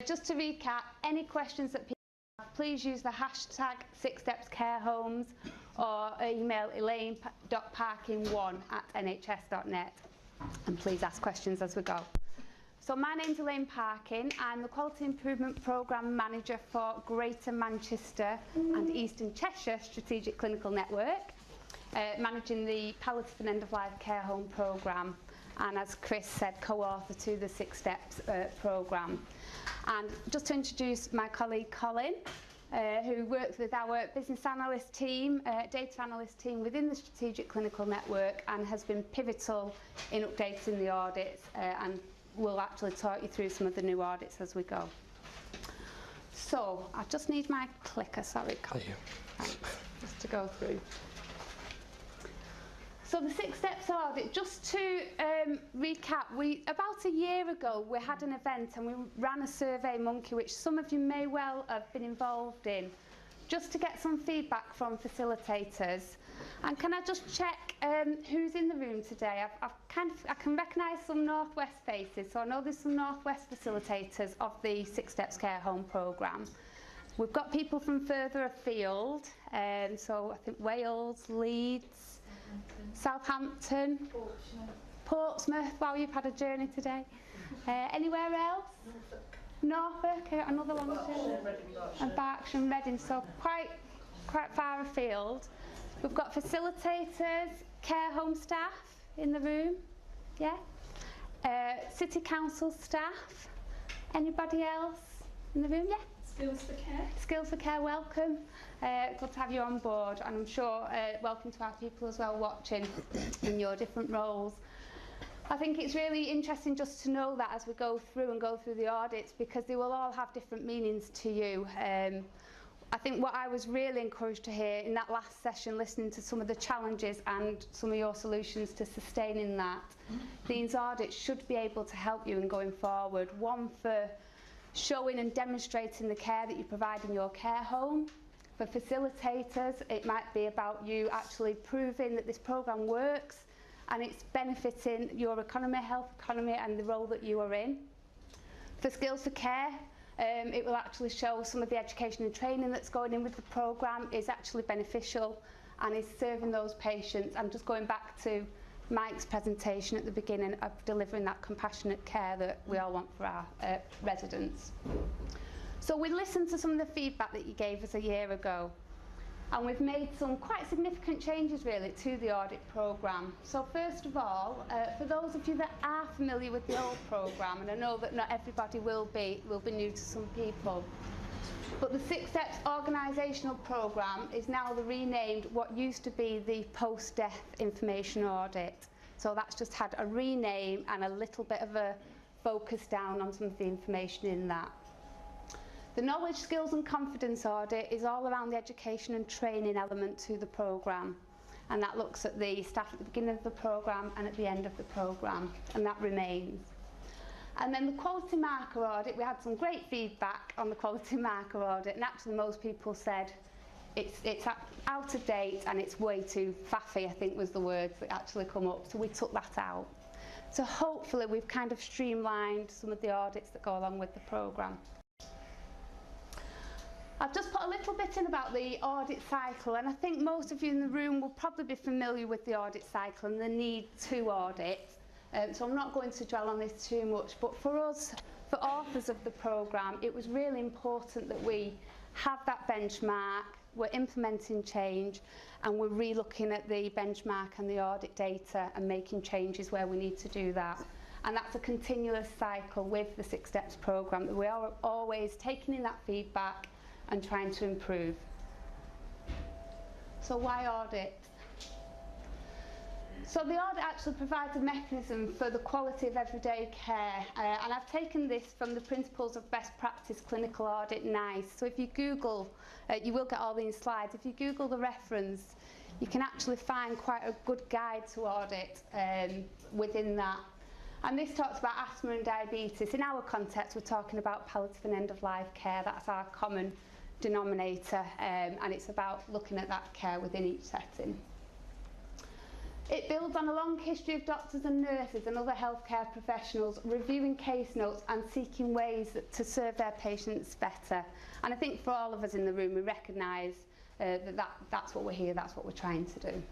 Just to recap, any questions that people have, please use the hashtag 6stepscarehomes or email elaine.parkin1@nhs.net, and please ask questions as we go. So my name's Elaine Parkin. I'm the Quality Improvement Programme Manager for Greater Manchester and Eastern Cheshire Strategic Clinical Network, managing the palliative and end-of-life care home programme, and as Chris said, co-author to the 6 Steps programme. And just to introduce my colleague Colin, who works with our business analyst team, data analyst team within the Strategic Clinical Network, and has been pivotal in updating the audits, and will actually talk you through some of the new audits as we go. So I just need my clicker, sorry Colin, just to go through. So the 6 Steps audit, just to recap, about a year ago we had an event and we ran a Survey Monkey, which some of you may well have been involved in, just to get some feedback from facilitators. And can I just check who's in the room today? I can recognise some Northwest faces, so I know there's some Northwest facilitators of the 6 Steps Care Home programme. We've got people from further afield, so I think Wales, Leeds, Southampton, Portsmouth. Wow, you've had a journey today. Anywhere else? Norfolk, another one too. And Berkshire and Reading, so quite far afield. We've got facilitators, care home staff in the room, yeah. City council staff. Anybody else in the room? Yeah. Skills for Care. Skills for Care, welcome. Good to have you on board, and I'm sure welcome to our people as well watching in your different roles. I think it's really interesting just to know that as we go through the audits, because they will all have different meanings to you. I think what I was really encouraged to hear in that last session, listening to some of the challenges and some of your solutions to sustaining that, these audits should be able to help you in going forward. One, for showing and demonstrating the care that you provide in your care home. For facilitators, it might be about you actually proving that this programme works and it's benefiting your economy, health economy, and the role that you are in. For Skills for Care, it will actually show some of the education and training that's going in with the programme is actually beneficial and is serving those patients. I'm just going back to Mike's presentation at the beginning of delivering that compassionate care that we all want for our residents. So we listened to some of the feedback that you gave us a year ago, and we've made some quite significant changes really to the audit programme. So first of all, for those of you that are familiar with the old programme, and I know that not everybody will be new to some people, but the 6 Steps organisational programme is now renamed what used to be the post-death information audit. So that's just had a rename and a little bit of a focus down on some of the information in that. The knowledge, skills and confidence audit is all around the education and training element to the programme, and that looks at the staff at the beginning of the programme and at the end of the programme, and that remains. And then the quality marker audit, we had some great feedback on the quality marker audit, and actually most people said it's out of date and it's way too faffy, I think was the words that actually come up, so we took that out. So hopefully we've kind of streamlined some of the audits that go along with the programme. I've just put a little bit in about the audit cycle, and I think most of you in the room will probably be familiar with the audit cycle and the need to audit. So I'm not going to dwell on this too much, but for us, for authors of the programme, it was really important that we have that benchmark, we're implementing change, and we're re-looking at the benchmark and the audit data and making changes where we need to do that. And that's a continuous cycle with the 6 Steps programme, that we are always taking in that feedback and trying to improve. So why audit? So the audit actually provides a mechanism for the quality of everyday care, and I've taken this from the Principles of Best Practice Clinical Audit NICE. So if you Google, you will get all these slides, if you Google the reference, you can actually find quite a good guide to audit within that. And this talks about asthma and diabetes. In our context, we're talking about palliative and end-of-life care. That's our common denominator, and it's about looking at that care within each setting. It builds on a long history of doctors and nurses and other healthcare professionals reviewing case notes and seeking ways to serve their patients better. And I think for all of us in the room, we recognise that's what we're here, that's what we're trying to do.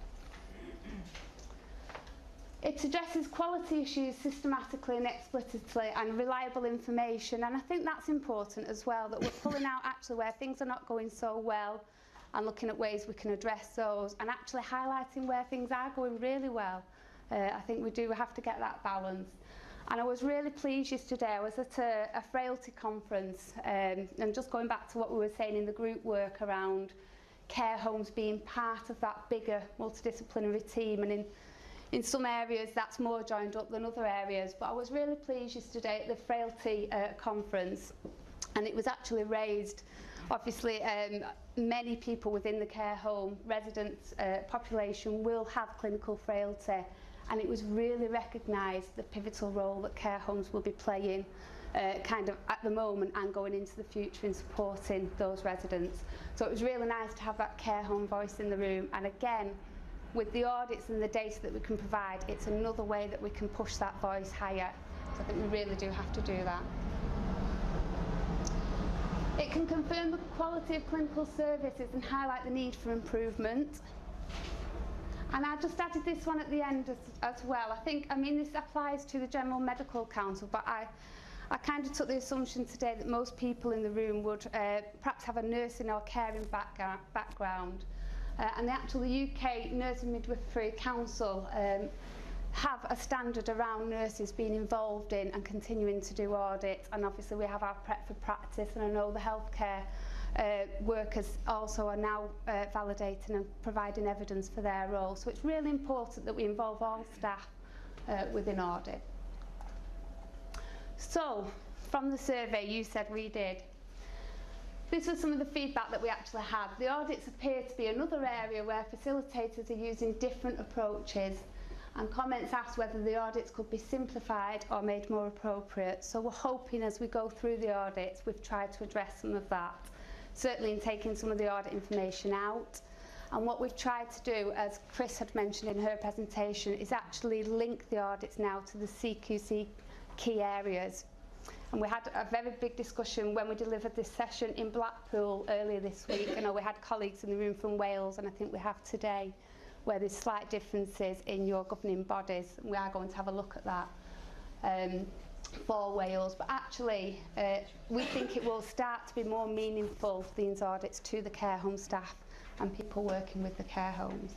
It addresses quality issues systematically and explicitly and reliable information, and I think that's important as well, that we're pulling out actually where things are not going so well and looking at ways we can address those, and actually highlighting where things are going really well. I think we do have to get that balance. And I was really pleased yesterday, I was at a frailty conference, and just going back to what we were saying in the group work around care homes being part of that bigger multidisciplinary team, and in some areas that's more joined up than other areas. But I was really pleased yesterday at the frailty conference, and it was actually raised, obviously many people within the care home residents population will have clinical frailty, and it was really recognised the pivotal role that care homes will be playing kind of at the moment and going into the future in supporting those residents. So it was really nice to have that care home voice in the room, and again, with the audits and the data that we can provide, it's another way that we can push that voice higher. So I think we really do have to do that. It can confirm the quality of clinical services and highlight the need for improvement. And I just added this one at the end as well. I mean, this applies to the General Medical Council, but I kind of took the assumption today that most people in the room would perhaps have a nursing or caring background. And the UK Nursing Midwifery Council have a standard around nurses being involved in and continuing to do audits, and obviously we have our prep for practice, and I know the healthcare workers also are now validating and providing evidence for their role. So it's really important that we involve all staff within audit. So, from the survey, you said we did. This was some of the feedback that we actually had. The audits appear to be another area where facilitators are using different approaches, and comments asked whether the audits could be simplified or made more appropriate. So we're hoping as we go through the audits, we've tried to address some of that, certainly in taking some of the audit information out. And what we've tried to do, as Chris had mentioned in her presentation, is actually link the audits now to the CQC key areas. And we had a very big discussion when we delivered this session in Blackpool earlier this week. I know we had colleagues in the room from Wales, and I think we have today, where there's slight differences in your governing bodies. We are going to have a look at that for Wales. But actually, we think it will start to be more meaningful, these audits, to the care home staff and people working with the care homes.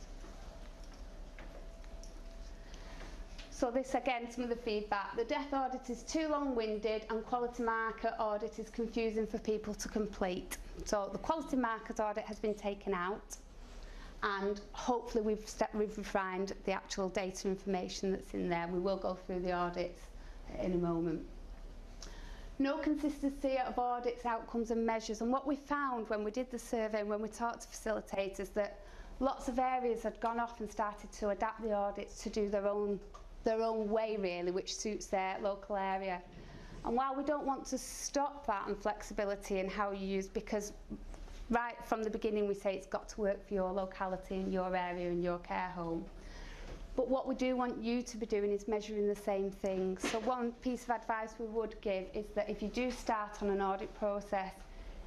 So this, again, some of the feedback. The death audit is too long-winded and quality marker audit is confusing for people to complete. So the quality markers audit has been taken out, and hopefully we've refined the actual data information that's in there. We will go through the audits in a moment. No consistency of audits, outcomes and measures. And what we found when we did the survey and when we talked to facilitators, that lots of areas had gone off and started to adapt the audits to do their own way, really, which suits their local area. And while we don't want to stop that and flexibility in how you use, because right from the beginning we say it's got to work for your locality and your area and your care home, but what we do want you to be doing is measuring the same things. So one piece of advice we would give is that if you do start on an audit process,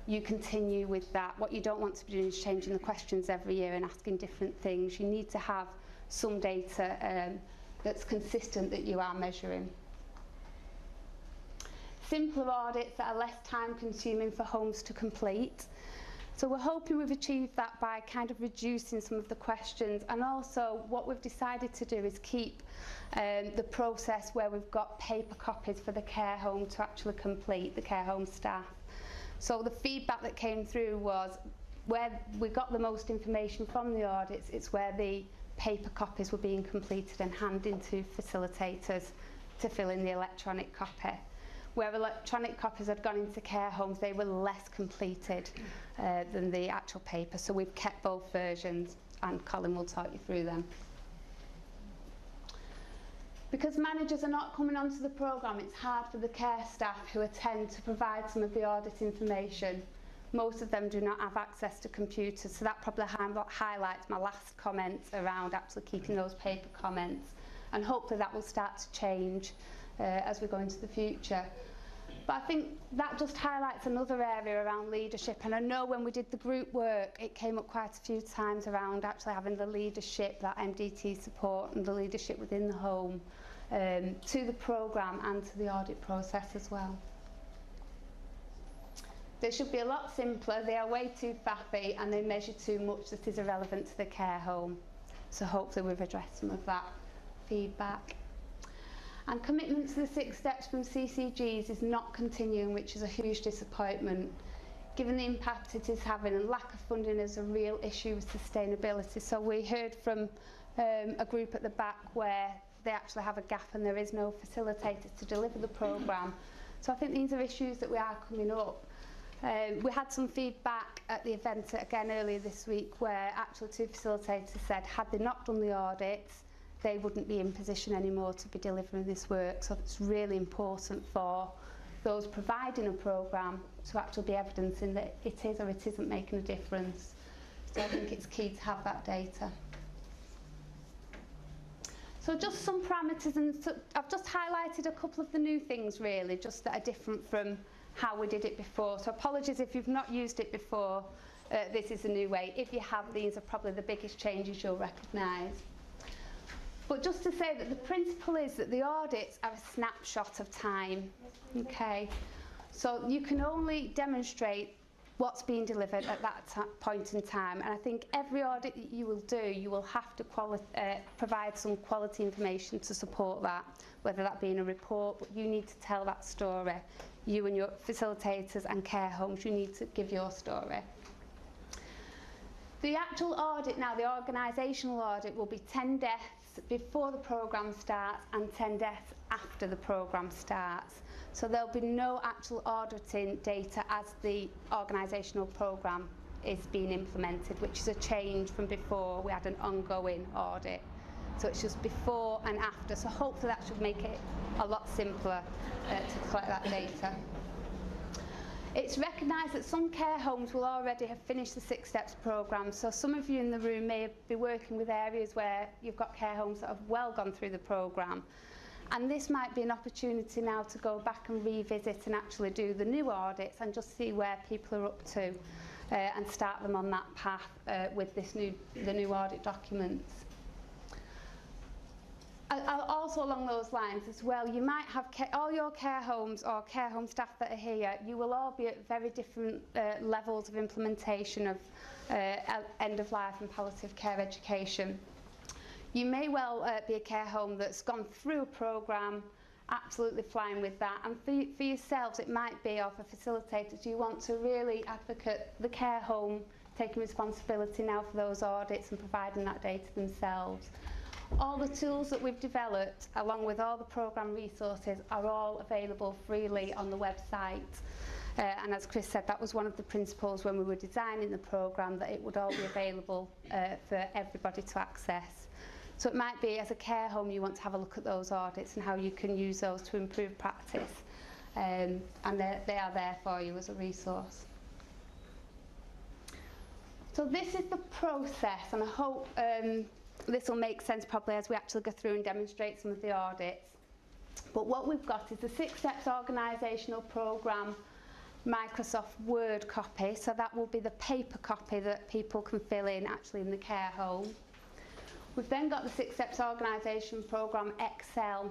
you continue with that. What you don't want to be doing is changing the questions every year and asking different things. You need to have some data that's consistent that you are measuring. Simpler audits that are less time consuming for homes to complete. So we're hoping we've achieved that by kind of reducing some of the questions, and also what we've decided to do is keep the process where we've got paper copies for the care home to actually complete, the care home staff. So the feedback that came through was where we got the most information from the audits, it's where the paper copies were being completed and handed to facilitators to fill in the electronic copy. Where electronic copies had gone into care homes, they were less completed than the actual paper. So we've kept both versions, and Colin will talk you through them. Because managers are not coming onto the programme, it's hard for the care staff who attend to provide some of the audit information. Most of them do not have access to computers, so that probably highlights my last comments around actually keeping those paper comments, and hopefully that will start to change as we go into the future. But I think that just highlights another area around leadership, and I know when we did the group work it came up quite a few times around actually having the leadership, that MDT support and the leadership within the home to the programme and to the audit process as well. They should be a lot simpler, they are way too faffy and they measure too much that is irrelevant to the care home. So hopefully we've addressed some of that feedback. And commitment to the 6 steps from CCGs is not continuing, which is a huge disappointment, given the impact it is having, and lack of funding is a real issue with sustainability. So we heard from a group at the back where they actually have a gap and there is no facilitator to deliver the programme. So I think these are issues that we are coming up. We had some feedback at the event again earlier this week where actually 2 facilitators said had they not done the audits, they wouldn't be in position anymore to be delivering this work. So it's really important for those providing a programme to actually be evidencing that it is or it isn't making a difference. So I think it's key to have that data. So just some parameters, and so I've just highlighted a couple of the new things really, just that are different from how we did it before. So apologies if you've not used it before, this is a new way. If you have, these are probably the biggest changes you'll recognise. But just to say that the principle is that the audits are a snapshot of time, okay? So you can only demonstrate what's being delivered at that point in time, and I think every audit that you will do, you will have to provide some quality information to support that, whether that be in a report, but you need to tell that story. You and your facilitators and care homes, you need to give your story. The actual audit now, the organisational audit, will be 10 deaths before the programme starts and 10 deaths after the programme starts. So there'll be no actual auditing data as the organisational programme is being implemented, which is a change from before. We had an ongoing audit. So it's just before and after. So hopefully that should make it a lot simpler to collect that data. It's recognised that some care homes will already have finished the 6 steps programme, so some of you in the room may be working with areas where you've got care homes that have well gone through the programme, and this might be an opportunity now to go back and revisit and actually do the new audits and just see where people are up to and start them on that path with the new audit documents. Also along those lines as well, you might have all your care homes or care home staff that are here, you will all be at very different levels of implementation of end of life and palliative care education. You may well be a care home that's gone through a programme, absolutely flying with that, and for yourselves it might be, or for facilitators, you want to really advocate the care home taking responsibility now for those audits and providing that data themselves. All the tools that we've developed, along with all the programme resources, are all available freely on the website. And as Chris said, that was one of the principles when we were designing the programme, that it would all be available for everybody to access. So it might be, as a care home, you want to have a look at those audits and how you can use those to improve practice. And they are there for you as a resource. So this is the process, and I hope this will make sense probably as we actually go through and demonstrate some of the audits. But what we've got is the 6 steps organisational programme Microsoft Word copy, so that will be the paper copy that people can fill in actually in the care home. We've then got the 6 steps organisation programme Excel,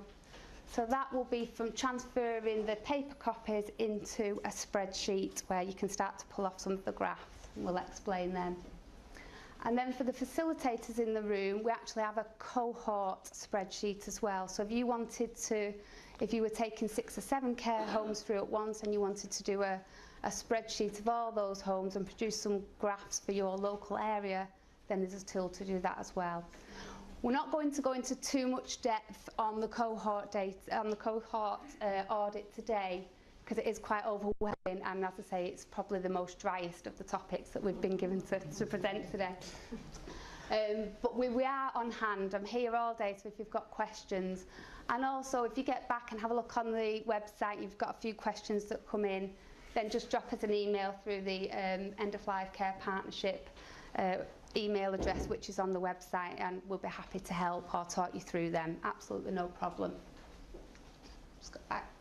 so that will be from transferring the paper copies into a spreadsheet where you can start to pull off some of the graphs, and we'll explain them. And then for the facilitators in the room, we actually have a cohort spreadsheet as well. So if you wanted to, if you were taking 6 or 7 care homes through at once and you wanted to do a spreadsheet of all those homes and produce some graphs for your local area, then there's a tool to do that as well. We're not going to go into too much depth on the cohort data, on the cohort audit today, because it is quite overwhelming, and as I say, it's probably the most driest of the topics that we've been given to present today. But we are on hand. I'm here all day, so if you've got questions. And also, if you get back and have a look on the website, you've got a few questions that come in. then just drop us an email through the End of Life Care Partnership email address, which is on the website, and we'll be happy to help or talk you through them. Absolutely no problem. Just go back.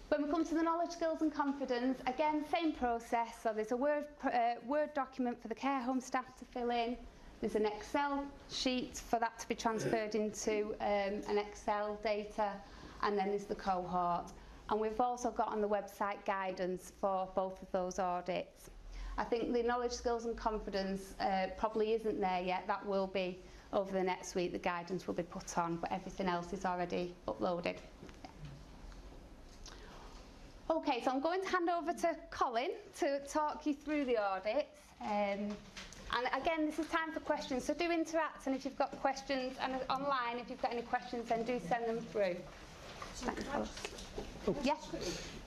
When we come to the knowledge, skills and confidence, again, same process. So there's a Word document for the care home staff to fill in. There's an Excel sheet for that to be transferred into an Excel data, and then there's the cohort. And we've also got on the website guidance for both of those audits. I think the knowledge, skills and confidence probably isn't there yet. That will be over the next week. The guidance will be put on, but everything else is already uploaded. Okay, so I'm going to hand over to Colin to talk you through the audits. And again, this is time for questions, so do interact, and if you've got questions, and online, if you've got any questions, then do send them through. So Yes.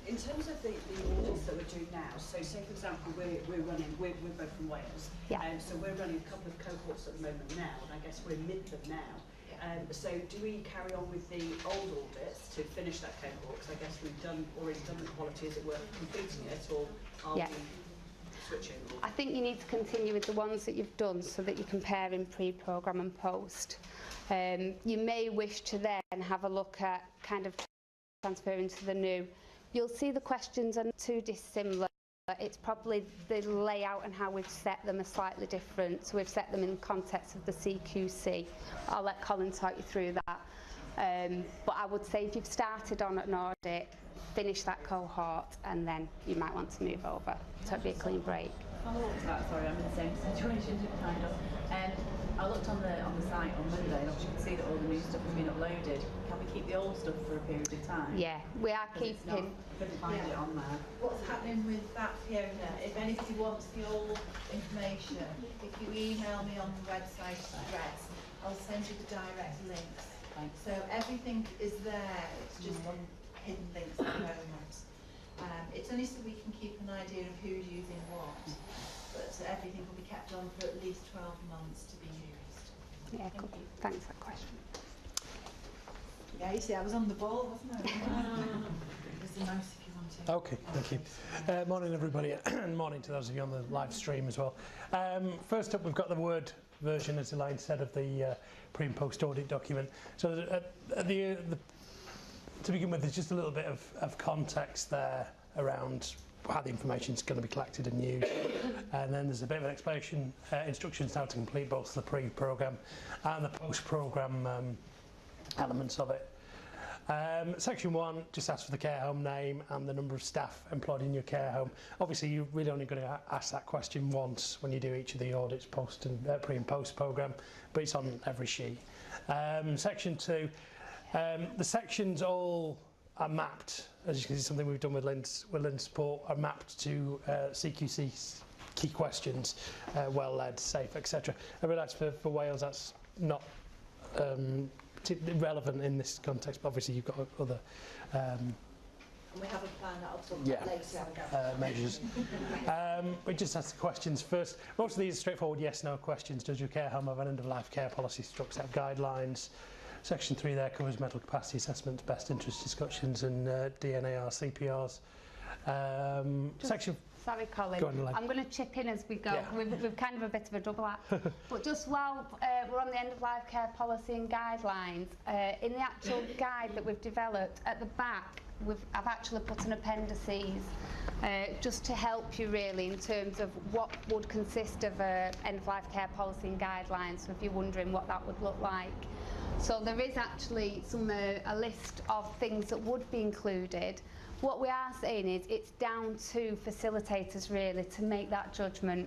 In terms of the audits that we're doing now, so say for example we're both from Wales, so we're running a couple of cohorts at the moment now, and I guess we're mid them now. So do we carry on with the old audits to finish that cohort? Because I guess we've already done the quality, as it were, completing it, or are we switching? I think you need to continue with the ones that you've done so that you're comparing pre-programme and post. You may wish to then have a look at kind of transferring to the new. You'll see the questions are not too dissimilar. It's probably the layout and how we've set them are slightly different. So we've set them in the context of the CQC. I'll let Colin talk you through that. But I would say if you've started on an audit, finish that cohort, and then you might want to move over. So it'd be a clean break. Sorry, I'm in the same situation kind of. I looked on the site on Monday, and obviously you can see that all the new stuff has been uploaded. Can we keep the old stuff for a period of time? Yeah, we are keeping. Couldn't find it on there. What's happening with that, Fiona? If anybody wants the old information, if you email me on the website address, I'll send you the direct links. Thanks. So everything is there. It's just on hidden links at the moment. It's only so we can keep an idea of who's using what, but everything will be kept on for at least 12 months to be used. Yeah, cool. Thanks for that question. Yeah, you see, I was on the ball, wasn't I? It was the mouse if you want to. Okay, thank you. Morning everybody, and morning to those of you on the live stream as well. First up, we've got the Word version, as Elaine said, of the pre and post audit document. So to begin with, there's just a little bit of context there around how the information is going to be collected and used, and then there's a bit of an explanation, instructions how to complete both the pre-programme and the post-programme elements of it. Section 1 just asks for the care home name and the number of staff employed in your care home. Obviously you're really only going to ask that question once when you do each of the audits, post and pre and post programme, but it's on every sheet. Section 2, the sections all are mapped, as you can see, something we've done with Lynn's support, are mapped to CQC key questions, well led, safe, etc. I realise for Wales that's not relevant in this context, but obviously you've got other And we have a plan that I'll talk about later. measures. We just ask the questions first. Most of these are straightforward yes/no questions. Does your care home have an end-of-life care policy structure, set of guidelines? Section 3 there covers mental capacity assessments, best interest discussions, and DNAR, CPRs. Sorry, Colin. I'm going to chip in as we go. Yeah. We've kind of a bit of a double act. But just while we're on the end-of-life care policy and guidelines, in the actual guide that we've developed, at the back, I've actually put an appendices just to help you really in terms of what would consist of an end-of-life care policy and guidelines, so if you're wondering what that would look like. So there is actually a list of things that would be included. What we are saying is it's down to facilitators really to make that judgment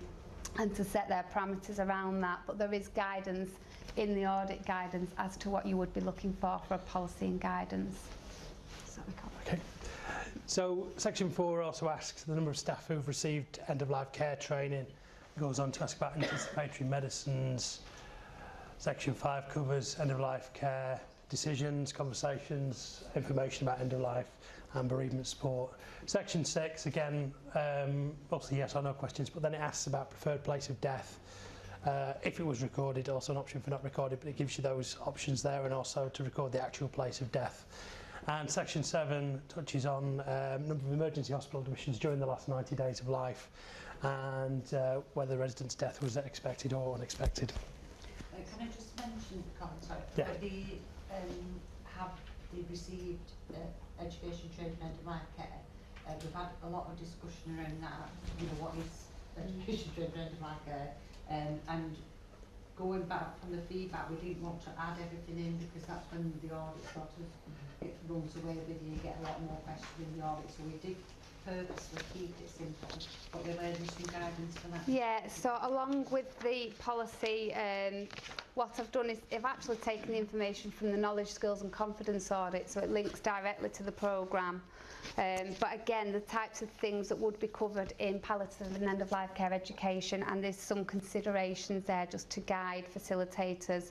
and to set their parameters around that, but there is guidance in the audit guidance as to what you would be looking for a policy and guidance. Okay. So section 4 also asks the number of staff who've received end-of-life care training. It goes on to ask about anticipatory medicines. Section 5 covers end-of-life care decisions, conversations, information about end-of-life and bereavement support. Section 6, again, obviously yes or no questions, but then it asks about preferred place of death. If it was recorded, also an option for not recorded, but it gives you those options there, and also to record the actual place of death. And section 7 touches on number of emergency hospital admissions during the last 90 days of life, and whether the resident's death was expected or unexpected. Can I just mention, sorry, Yeah. have they received education, training and life care? We've had a lot of discussion around that, you know, what is education, training and life care, and going back from the feedback, we didn't want to add everything in because that's when the audit sort of it runs away with you, get a lot more questions in the audit, so we did purposely keep it simple, but there were some guidance for that. Yeah, so along with the policy, what I've done is I've actually taken the information from the knowledge, skills and confidence audit, so it links directly to the programme. But again, the types of things that would be covered in palliative and end-of-life care education, and there's some considerations there just to guide facilitators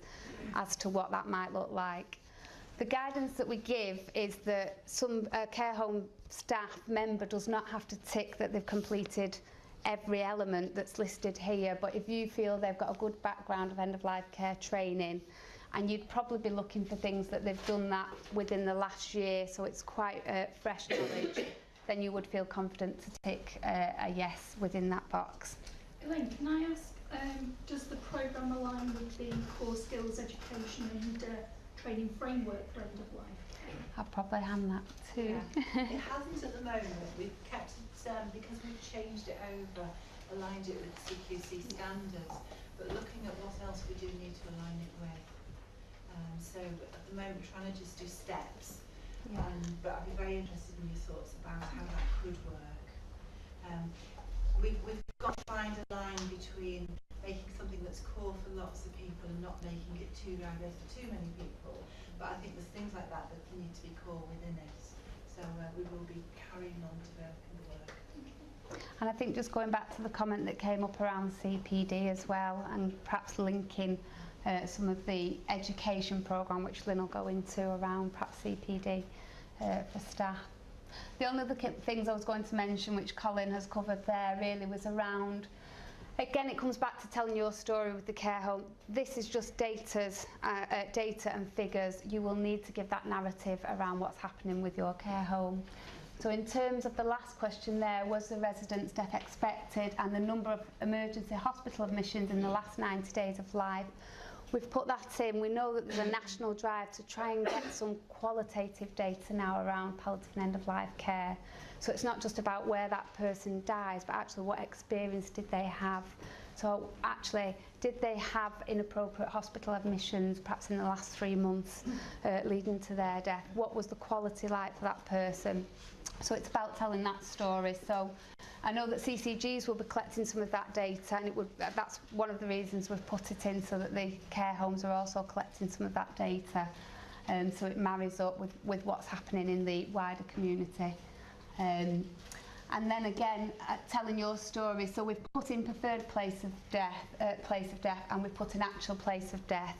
as to what that might look like. The guidance that we give is that some care home staff member does not have to tick that they've completed every element that's listed here, but if you feel they've got a good background of end-of-life care training, and you'd probably be looking for things that they've done that within the last year, so it's quite fresh knowledge, then you would feel confident to tick a yes within that box. Elaine, can I ask, does the programme align with the core skills education and training framework for end of life? I'll probably hand that too. Yeah. It hasn't at the moment. We've kept it, because we've changed it over, aligned it with CQC standards, but looking at what else we do need to align it with. So at the moment, we're trying to just do steps, Yeah. but I'd be very interested in your thoughts about how that could work. We've got to find a line between making something that's core for lots of people and not making it too diverse for too many people. But I think there's things like that that need to be core within it. So we will be carrying on developing the work. And I think just going back to the comment that came up around CPD as well, and perhaps linking some of the education programme which Lynn will go into around perhaps CPD for staff. The only other things I was going to mention, which Colin has covered there, really was around, again, it comes back to telling your story with the care home. This is just data and figures. You will need to give that narrative around what's happening with your care home. So in terms of the last question there, was the resident's death expected, and the number of emergency hospital admissions in the last 90 days of life, we've put that in. We know that there's a national drive to try and get some qualitative data now around palliative and end-of-life care. So it's not just about where that person dies, but actually what experience did they have. So actually, did they have inappropriate hospital admissions, perhaps in the last 3 months leading to their death? What was the quality like for that person? So it's about telling that story. So I know that CCGs will be collecting some of that data, and that's one of the reasons we've put it in, so that the care homes are also collecting some of that data. So it marries up with what's happening in the wider community. And then again, telling your story. So we've put in preferred place of death, and we've put an actual place of death.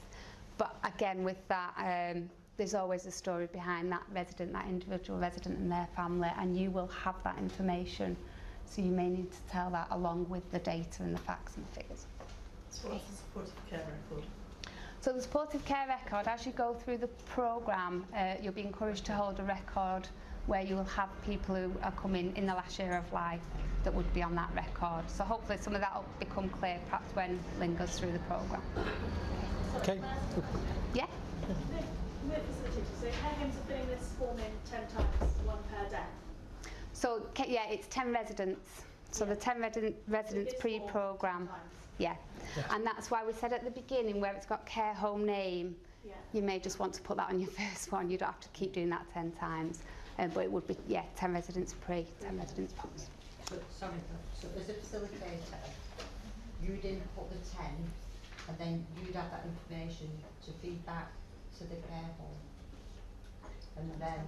But again, with that, there's always a story behind that resident, that individual resident and their family, and you will have that information. So you may need to tell that along with the data and the facts and the figures. So what's the supportive care record? So the supportive care record, as you go through the programme, you'll be encouraged to hold a record where you will have people who are coming in the last year of life that would be on that record. So hopefully some of that will become clear perhaps when Lynn goes through the programme. Okay. Yeah? We're facilitators, so care homes are filling this form in 10 times, one per day. So yeah, it's 10 residents. So the 10 residents pre-programme. Yeah. And that's why we said at the beginning, where it's got care home name, you may just want to put that on your first one. You don't have to keep doing that 10 times. But it would be, 10 residents pre, 10 residents post. So, sorry, so as a facilitator, you'd input the 10, and then you'd have that information to feed back to the care home. And then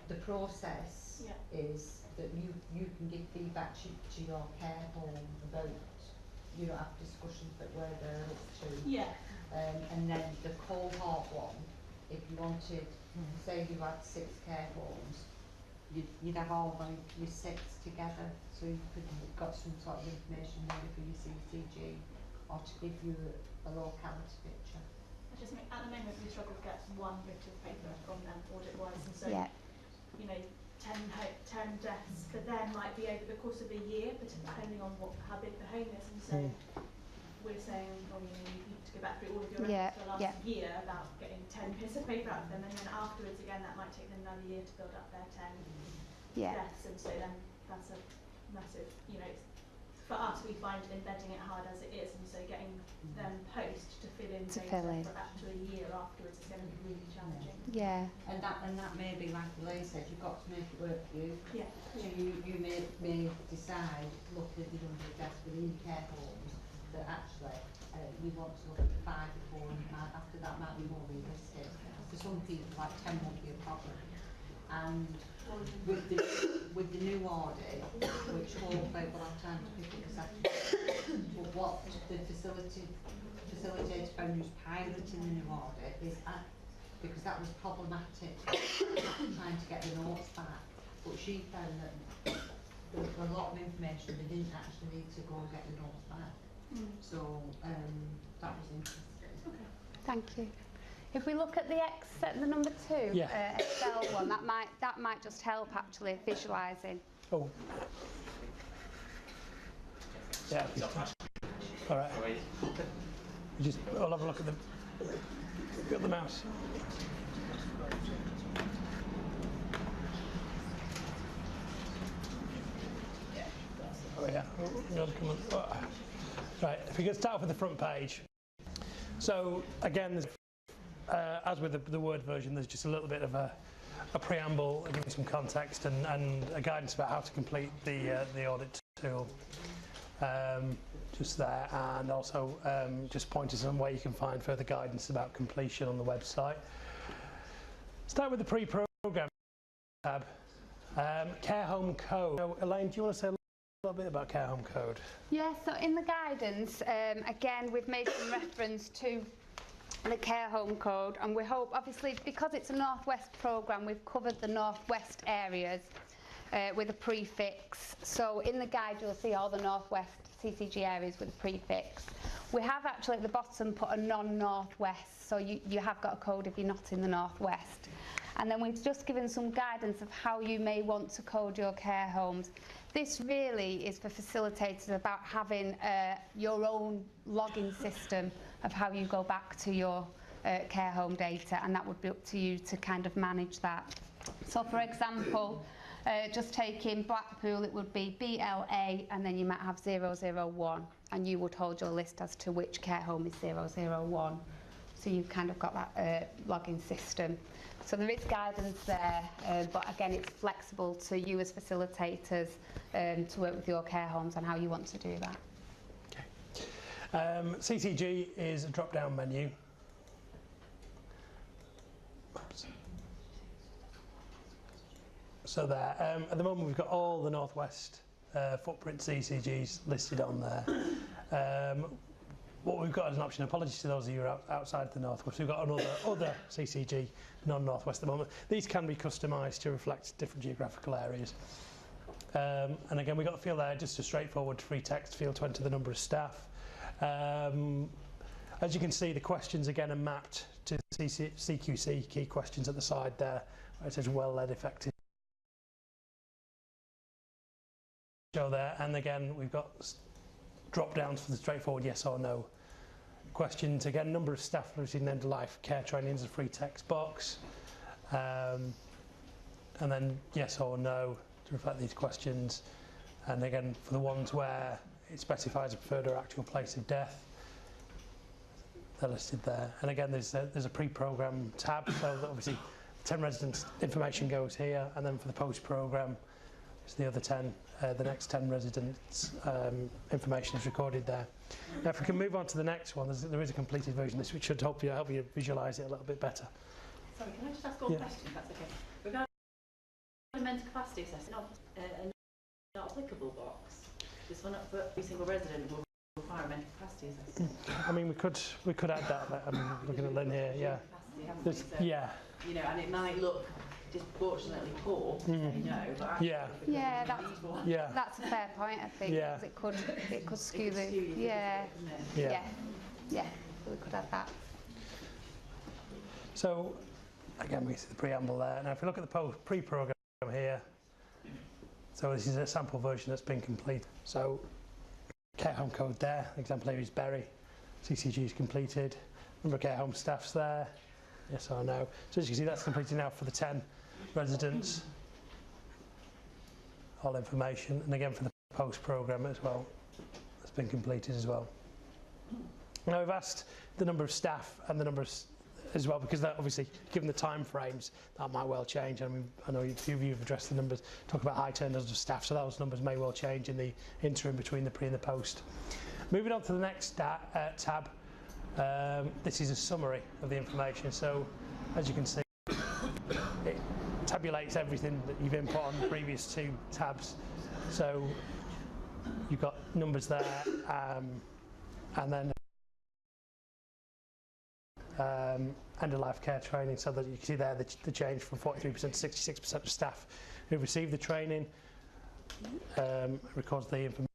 the process is that you can give feedback to your care home about, you don't have discussions about where they're up to. Yeah. And then the cohort one, if you wanted, say you had 6 care homes, you'd have all your 6 together, so you could have got some sort of information maybe for your CCG, or to give you a locality picture. just mean, at the moment we struggle to get one bit of paper from them audit-wise, and so you know, 10 deaths for them might be over the course of a year, but depending on how big the home is, and so we're saying, oh, you know, you need to go back through all of your records for the last year about getting 10 bits of paper out of them, and then afterwards again that might take them another year to build up their 10 deaths, and so then that's a massive, you know, for us we find embedding it hard as it is, and so getting them post to fill in data for up to a year afterwards is going to be really challenging. And that may be like Elaine said, you've got to make it work for you. So you may decide, looking at the number of deaths within care homes, that actually we want to look at 5 before, and after that might be more realistic. For some people, like 10 won't be a problem. And with the new audit, which hopefully we'll have time to pick up this afternoon, but what the facilitator found was piloting the new audit is because that was problematic trying to get the notes back. But she found that there was a lot of information they didn't actually need to go and get the notes back. So that was interesting. Okay. Thank you. If we look at the number 2 Excel one, that might just help actually visualising. Oh. Yeah. All right. I'll have a look at them. Got the mouse. Oh yeah. Come on. Oh. Right. If we could start off with the front page. So again, there's as with the Word version, there's just a little bit of a preamble, giving some context and a guidance about how to complete the audit tool. Just there, and also just pointers on where you can find further guidance about completion on the website. Start with the pre-program tab. Care home code. So, Elaine, do you want to say a little bit about care home code? Yeah, so in the guidance, again, we've made some reference to the care home code, and we hope, obviously, because it's a Northwest programme, we've covered the Northwest areas with a prefix. So in the guide, you'll see all the Northwest CCG areas with a prefix. We have actually at the bottom put a non-Northwest, so you have got a code if you're not in the Northwest. And then we've just given some guidance of how you may want to code your care homes. This really is for facilitators about having your own login system of how you go back to your care home data, and that would be up to you to kind of manage that. So for example, just taking Blackpool, it would be BLA, and then you might have 001, and you would hold your list as to which care home is 001. So you've kind of got that login system. So there is guidance there, but again, it's flexible to you as facilitators to work with your care homes on how you want to do that. Okay. CCG is a drop-down menu. Oops. So there, at the moment we've got all the Northwest footprint CCGs listed on there. What we've got as an option, apologies to those of you who are outside the Northwest, we've got another other CCG, non-Northwest at the moment. These can be customised to reflect different geographical areas. And again, we've got the field there, just a straightforward free text field to enter the number of staff. As you can see, the questions again are mapped to CQC key questions at the side there, where it says well-led, effective. Show there, and again, we've got drop-downs for the straightforward yes or no questions. Again, number of staff receiving end-of-life care training is a free text box, and then yes or no to reflect these questions. And again, for the ones where it specifies a preferred or actual place of death, they're listed there. And again, there's a pre-program tab, so that obviously 10 residents information goes here, and then for the post-program, it's the other 10, the next 10 residents information is recorded there. Now, if we can move on to the next one, there is a completed version of this, which should help you visualise it a little bit better. Sorry, can I just ask one question, if that's okay? Regarding the mental capacity assessment, a not applicable box, this one up for every single resident will require a mental capacity assessment. I mean, we could add that. I'm looking at Lynn here. Yeah. Yeah. You know, and it might look disproportionately poor, you know, but actually that's a fair point, I think, because it could skew the we could add that. So again, we see the preamble there. Now if we look at the pre-program here, so this is a sample version that's been completed. So care home code there, example here is Berry, CCG is completed, number of care home staffs there, yes or no. So as you can see, that's completed now for the 10 residents, all information, and again for the post programme as well, that's been completed as well. Now we've asked the number of staff and the number of as well, because that obviously, given the time frames, that might well change. I mean, I know a few of you have addressed the numbers, talk about high turnovers of staff, so those numbers may well change in the interim between the pre and the post. Moving on to the next tab, this is a summary of the information. So, as you can see, it tabulates everything that you've input on the previous 2 tabs. So, you've got numbers there, and then end-of-life care training, so that you can see there the change from 43% to 66% of staff who received the training, records the information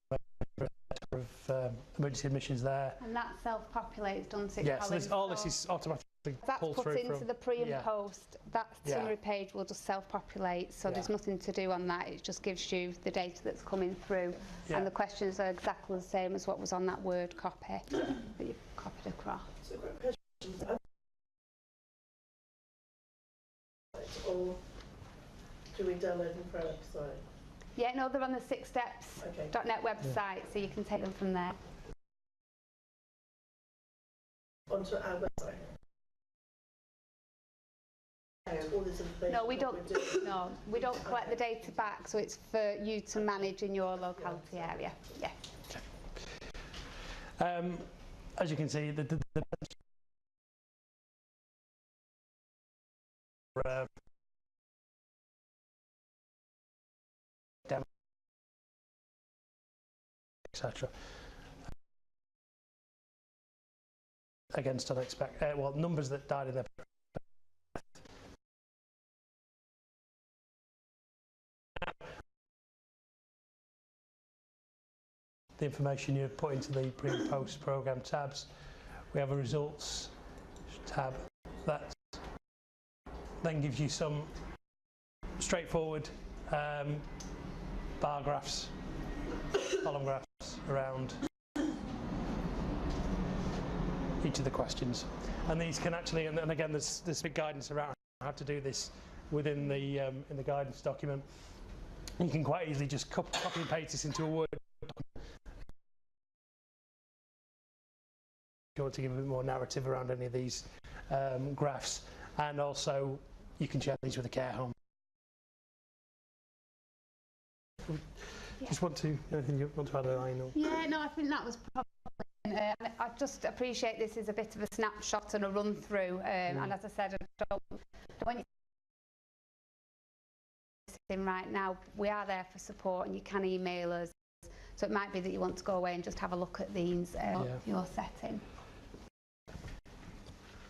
of emergency admissions there. And that self-populates, doesn't it? Yeah, so all this is automatically pulled through. That's put into the pre and post. That summary page will just self-populate, so there's nothing to do on that. It just gives you the data that's coming through, and the questions are exactly the same as what was on that Word copy that you've copied across. So or do we download them from our website? Yeah, no, they're on the 6steps.net website, so you can take them from there. Onto our website? All this information. No, we don't. No, we don't collect the data back, so it's for you to manage in your locality area. Yeah. As you can see, the etc. Against unexpected, well, numbers that died in their the information you put into the pre and post programme tabs. We have a results tab that then gives you some straightforward bar graphs, column graphs around each of the questions, and these can actually, and again there's big guidance around how to do this within the in the guidance document. You can quite easily just copy and paste this into a Word document if you want to give a bit more narrative around any of these graphs, and also you can share these with a care home. Just want to, anything you want to add, Lionel? Yeah, no, I think that was probably. I just appreciate this is a bit of a snapshot and a run through, and as I said, I don't want you to right now. We are there for support, and you can email us. So it might be that you want to go away and just have a look at these your setting.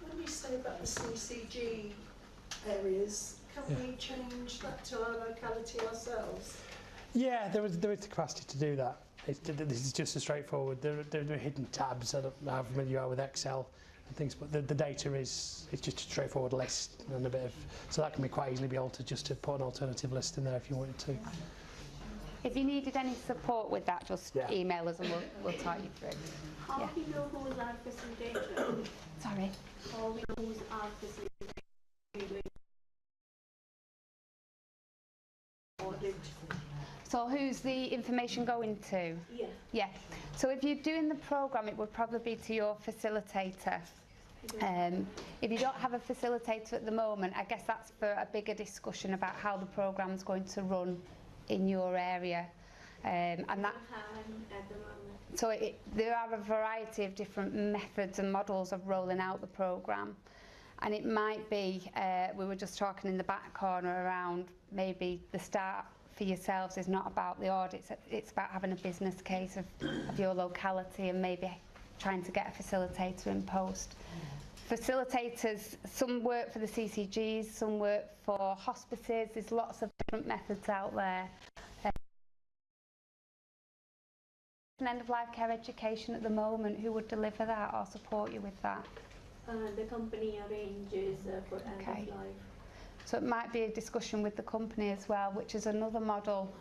When you say about the CCG areas, can we change that to our locality ourselves? Yeah, there is the capacity to do that. This is just a straightforward. There are hidden tabs. I don't know how familiar you are with Excel and things, but the data it's just a straightforward list and a bit of, so that can be quite easily be altered just to put an alternative list in there if you wanted to. If you needed any support with that, just email us and we'll talk you through. How do you know who's our facilitator? Sorry. How we know who's our facilitator? Audit. So who's the information going to? Yeah. Yeah. So if you're doing the programme, it would probably be to your facilitator. If you don't have a facilitator at the moment, I guess that's for a bigger discussion about how the programme's going to run in your area. And that. At the moment. So there are a variety of different methods and models of rolling out the programme. And it might be, we were just talking in the back corner around maybe the start for yourselves is not about the audits, it's about having a business case of your locality and maybe trying to get a facilitator in post. Facilitators, some work for the CCGs, some work for hospices, there's lots of different methods out there. End-of-life care education at the moment, who would deliver that or support you with that? the company arranges for end of life. So it might be a discussion with the company as well, which is another model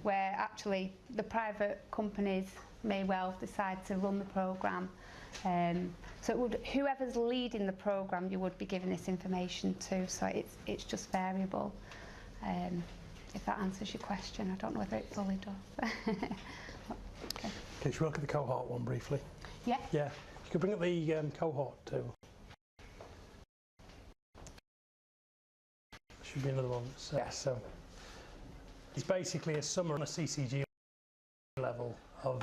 where actually the private companies may well decide to run the programme. So it would, whoever's leading the programme, you would be giving this information to. So it's just variable. If that answers your question, I don't know whether it fully does. Okay. Should we look at the cohort one briefly? Yeah. Yeah. You could bring up the cohort too. Should be another one. So, yeah, so it's basically a summary on a CCG level of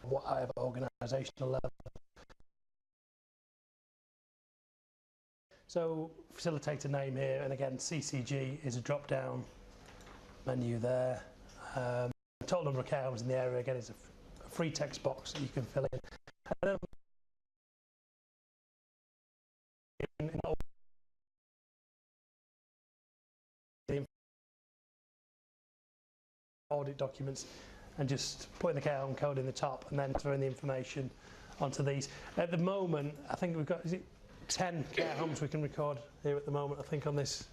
whatever organisational level. So facilitator name here, and again CCG is a drop-down menu there. Total number of care homes in the area, again, is a free text box that you can fill in. And then the audit documents and just putting the care home code in the top and then throwing the information onto these. At the moment, I think we've got, is it 10 care homes we can record here at the moment, I think, on this?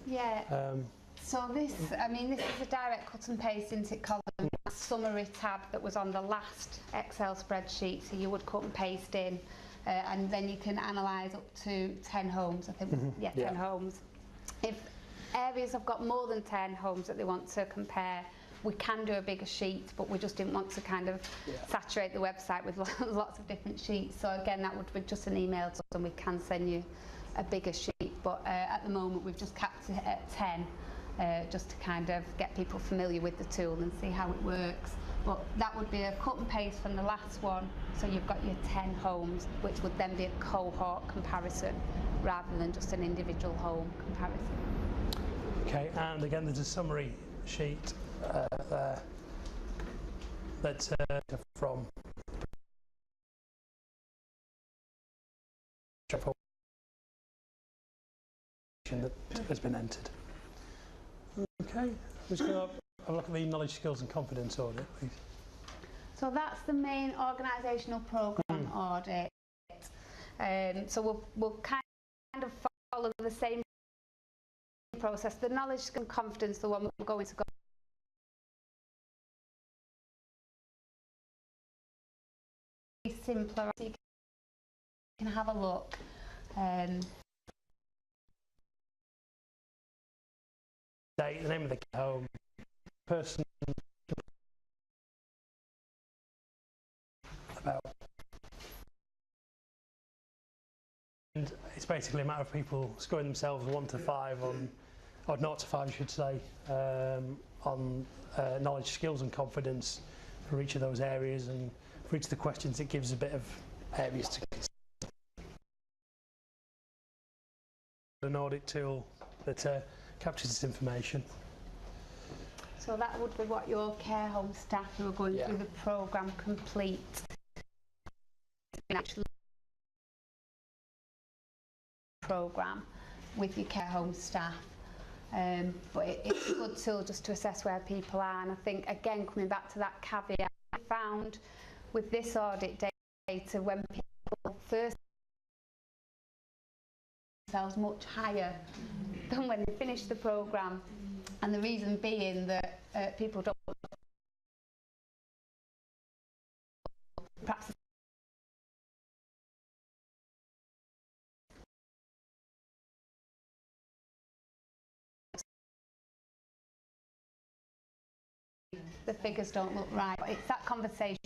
Yeah. So this, I mean, this is a direct cut and paste into column summary tab that was on the last Excel spreadsheet, so you would cut and paste in and then you can analyse up to 10 homes, I think. Yeah, 10 homes. If areas have got more than 10 homes that they want to compare, we can do a bigger sheet, but we just didn't want to kind of saturate the website with lots of different sheets. So again, that would be just an email to us and we can send you a bigger sheet. But at the moment, we've just capped it at 10, just to kind of get people familiar with the tool and see how it works. But that would be a cut and paste from the last one. So you've got your 10 homes, which would then be a cohort comparison rather than just an individual home comparison. Okay, and again, there's a summary sheet there that's from that has been entered. Okay, we're just going to have a look at the knowledge, skills and confidence audit, please. So that's the main organisational programme audit. So we'll kind of follow the same process. The knowledge and confidence, the one we're going to go simpler, so you can have a look. The name of the home, person, about, and it's basically a matter of people scoring themselves 1 to 5 on, or 0 to 5 I should say, on knowledge, skills and confidence for each of those areas, and for each of the questions it gives a bit of areas to consider. An audit tool that captures this information. So that would be what your care home staff who are going through the programme complete. Actually, programme with your care home staff. But it's a good tool just to assess where people are, and I think again coming back to that caveat, I found with this audit data when people first themselves much higher than when they finish the programme, and the reason being that people don't perhaps the figures don't look right. It's that conversation.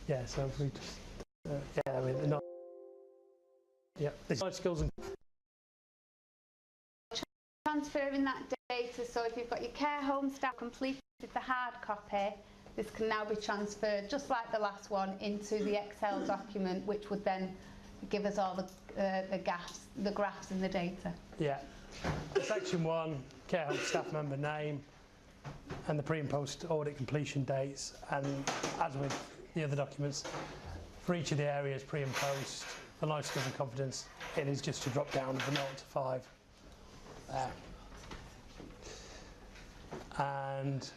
Yeah, so if we just, yeah, I mean, not, yeah, this skills and transferring that data, so if you've got your care home staff completed the hard copy, this can now be transferred, just like the last one, into the Excel document, which would then give us all the graphs and the data. Yeah. Section 1, care home staff member name and the pre and post audit completion dates, and as with the other documents, for each of the areas, pre and post, for knowledge, skills and confidence, it is just a drop down of the 0 to 5 there. And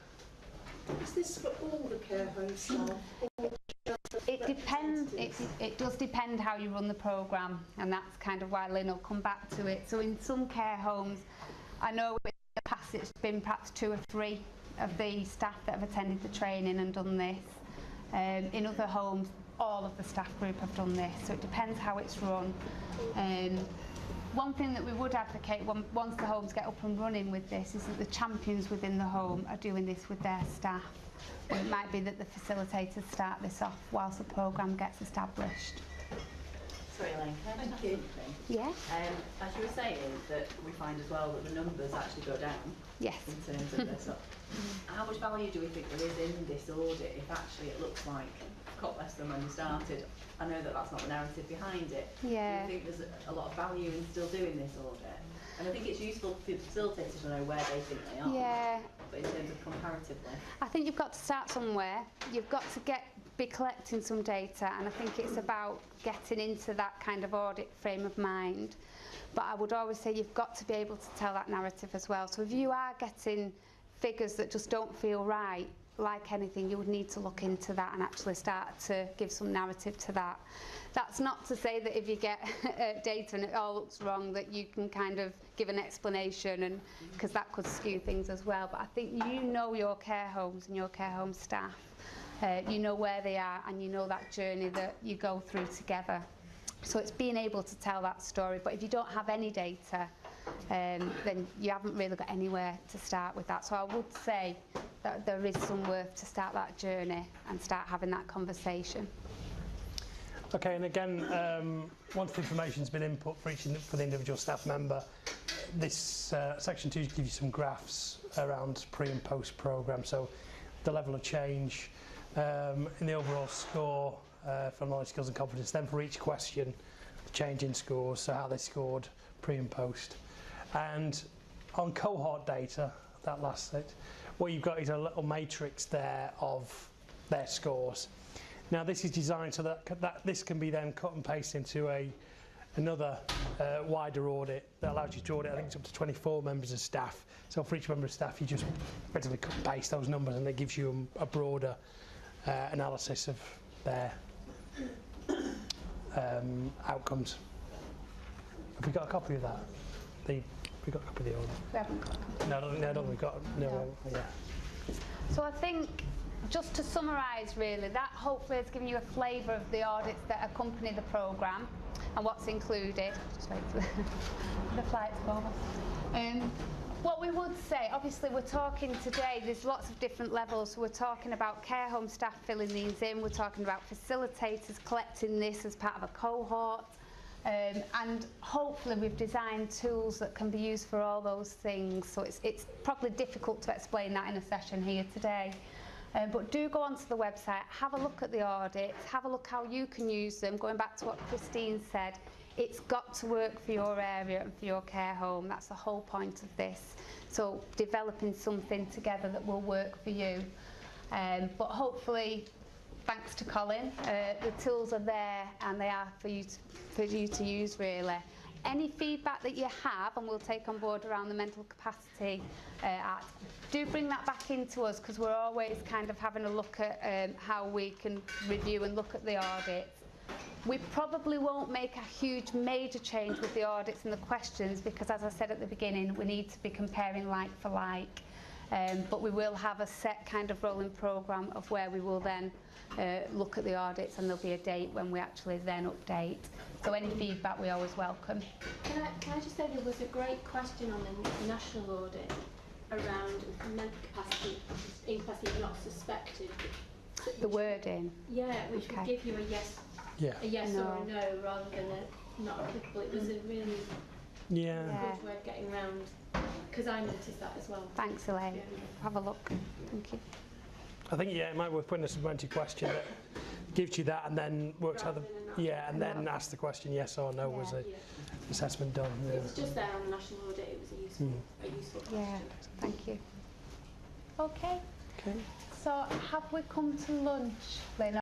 Is this for all the care home staff? It depends. It does depend how you run the programme, and that's kind of why Lynn will come back to it. So in some care homes, I know in the past it's been perhaps 2 or 3 of the staff that have attended the training and done this. In other homes, all of the staff group have done this, so it depends how it's run. One thing that we would advocate once the homes get up and running with this is that the champions within the home are doing this with their staff. And it might be that the facilitators start this off whilst the programme gets established. Sorry, Elaine, can I just ask something? Yeah? As you were saying, that we find as well that the numbers actually go down. Yes. In terms of this. How much value do we think there is in this audit if actually it looks like got less than when we started? I know that that's not the narrative behind it. Yeah. Do you think there's a lot of value in still doing this audit? And I think it's useful for facilitators to know where they think they are. Yeah. But in terms of comparatively. I think you've got to start somewhere. You've got to be collecting some data, and I think it's about getting into that kind of audit frame of mind. But I would always say you've got to be able to tell that narrative as well. So if you are getting figures that just don't feel right, like anything, you would need to look into that and actually start to give some narrative to that. That's not to say that if you get data and it all looks wrong that you can kind of give an explanation, and because that could skew things as well. But I think you know your care homes and your care home staff. You know where they are, and you know that journey that you go through together. So it's being able to tell that story. But if you don't have any data, then you haven't really got anywhere to start with that. So I would say that there is some worth to start that journey and start having that conversation. Okay, and again, once the information's been input for the individual staff member, this section 2 gives you some graphs around pre and post programme. So the level of change in the overall score for knowledge, skills and confidence. Then for each question, the change in scores, so how they scored pre and post. And on cohort data, that last bit, what you've got is a little matrix there of their scores. Now this is designed so that this can be then cut and pasted into another wider audit that allows you to audit, I think it's up to 24 members of staff. So for each member of staff you just effectively cut and paste those numbers, and it gives you a broader analysis of their outcomes. Have we got a copy of that? We got a copy of the audit? We haven't got a copy. No, I don't think we've got. No. Yeah. So I think, just to summarise really, that hopefully has given you a flavour of the audits that accompany the programme and what's included. Just wait for the flight's over. What we would say, obviously we're talking today, there's lots of different levels, so we're talking about care home staff filling these in, we're talking about facilitators collecting this as part of a cohort, and hopefully we've designed tools that can be used for all those things, so it's probably difficult to explain that in a session here today. But do go onto the website, have a look at the audits, have a look how you can use them. Going back to what Christine said, it's got to work for your area and for your care home. That's the whole point of this. So developing something together that will work for you. But hopefully, thanks to Colin, the tools are there and they are for you to use really. Any feedback that you have, and we'll take on board around the mental capacity act, do bring that back into us, because we're always kind of having a look at how we can review and look at the audits. We probably won't make a huge major change with the audits and the questions, because as I said at the beginning, we need to be comparing like for like. But we will have a set kind of rolling programme of where we will then look at the audits, and there'll be a date when we actually then update. So any feedback we always welcome. Can I just say there was a great question on the national audit around mental capacity, incapacity not suspected. The wording. Yeah, which would give you a yes no. or a no rather than a not applicable. It was a really good way of getting around, because I noticed that as well. Thanks, Elaine. Have a look. Thank you. I think it might be worth putting a supplementary question that gives you that, and then works out and then ask the question yes or no. Was the assessment done? It was just there on the national audit. It was a useful question. Yeah, thank you. Okay. Okay. So have we come to lunch, Lynn?